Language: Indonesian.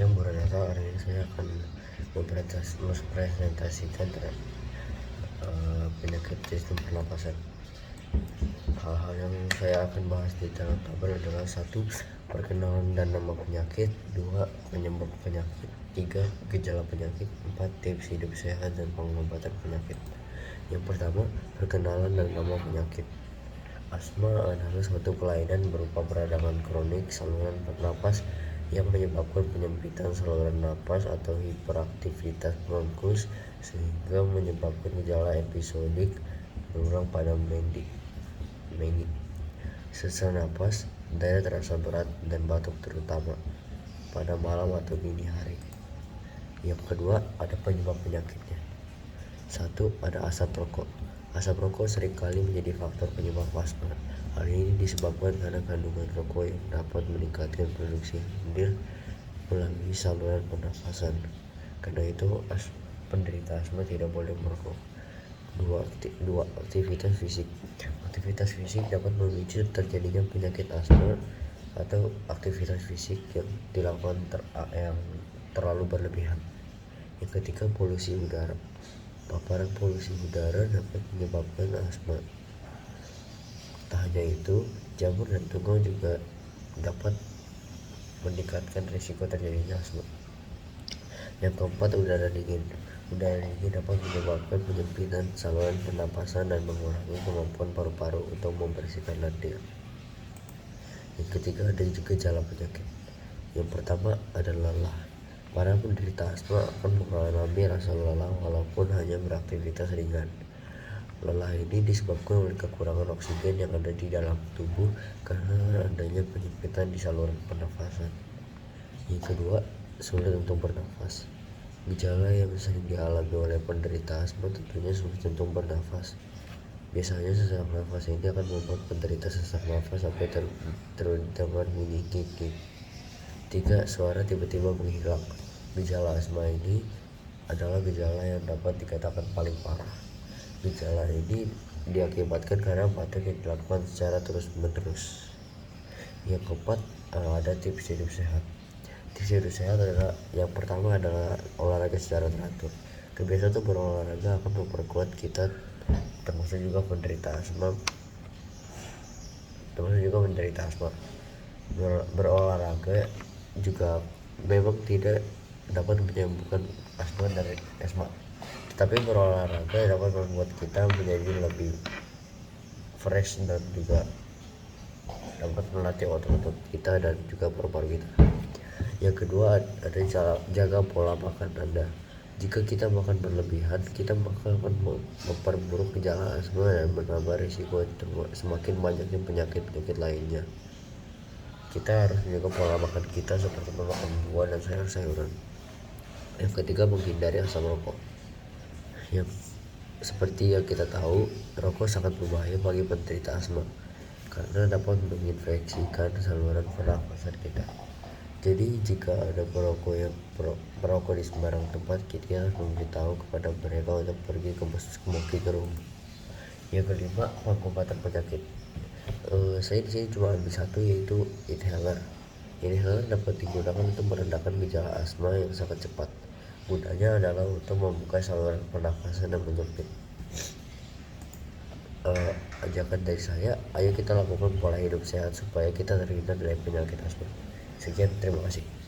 Yang Buranata, hari ini saya akan mempresentasikan penyakit sistem pernapasan. Hal-hal yang saya akan bahas di dalam tabel adalah: 1. Perkenalan dan nama penyakit. 2. Penyebab penyakit. 3. Gejala penyakit. 4. Tips hidup sehat dan pengobatan penyakit. Yang pertama, perkenalan dan nama penyakit. Asma adalah suatu kelainan berupa peradangan kronik saluran bernapas yang menyebabkan penyempitan saluran napas atau hiperaktivitas bronkus sehingga menyebabkan gejala episodik berulang pada medik, sesak napas, daya terasa berat, dan batuk terutama pada malam atau dini hari. Yang kedua, ada penyebab penyakitnya. 1. Ada asap rokok. Asap rokok seringkali menjadi faktor penyebab asma. Hal ini disebabkan karena kandungan rokok yang dapat meningkatkan produksi lendir melalui saluran pernafasan. Karena itu, penderita asma tidak boleh merokok. 2. Aktivitas fisik. Aktivitas fisik dapat memicu terjadinya penyakit asma atau aktivitas fisik yang dilakukan yang terlalu berlebihan. Yang ketiga, polusi udara. Paparan polusi udara dapat menyebabkan asma. Tak hanya itu, jamur dan tungau juga dapat meningkatkan risiko terjadinya asma. Yang keempat, udara dingin. Udara dingin dapat menyebabkan penyempitan saluran pernapasan dan mengurangi kemampuan paru-paru untuk membersihkan lendir. Yang ketiga, ada gejala penyakit. Yang pertama adalah lelah. Para penderita asma akan mengalami rasa lelah walaupun hanya beraktivitas ringan. Lelah ini disebabkan oleh kekurangan oksigen yang ada di dalam tubuh karena adanya penyempitan di saluran pernafasan. Yang kedua, sulit untuk bernafas. Gejala yang sering dialami oleh penderita asma tentunya sulit untuk bernafas. Biasanya sesak nafas ini akan membuat penderita sesak nafas sampai terdengar bunyi gigit. 3. Suara tiba-tiba menghilang. Gejala asma ini adalah gejala yang dapat dikatakan paling parah. Gejala ini diakibatkan karena batuk yang dilakukan secara terus-menerus. Yang keempat, ada tips hidup sehat. Tips hidup sehat adalah: yang pertama adalah olahraga secara teratur. Kebiasaan untuk berolahraga akan memperkuat kita, termasuk juga menderita asma. Berolahraga juga memang tidak dapat menyembuhkan asma dari asma, tetapi berolahraga dapat membuat kita menjadi lebih fresh dan juga dapat melatih otot-otot kita dan juga paru-paru kita. Yang kedua, ada jaga pola makan Anda. Jika kita makan berlebihan, kita akan memperburuk gejala asma dan menambah risiko semakin banyaknya penyakit-penyakit lainnya. Kita harus menjaga pola makan kita seperti memakan buah dan sayur-sayuran. Yang ketiga, menghindari asap rokok. Yang seperti yang kita tahu, rokok sangat berbahaya bagi penderita asma karena dapat menginfeksikan saluran pernafasan kita. Jadi jika ada perokok di sembarang tempat, kita harus memberitahu kepada mereka untuk pergi ke smoking room. Yang kelima, pengobatan penyakit. Saya di sini cuma ambil satu, yaitu inhaler. Inhaler dapat digunakan untuk merendahkan gejala asma yang sangat cepat. Gunanya adalah untuk membuka saluran pernafasan dan menyempit. Ajakan dari saya, ayo kita lakukan pola hidup sehat supaya kita terhindar dari penyakit asma. Sekian, terima kasih.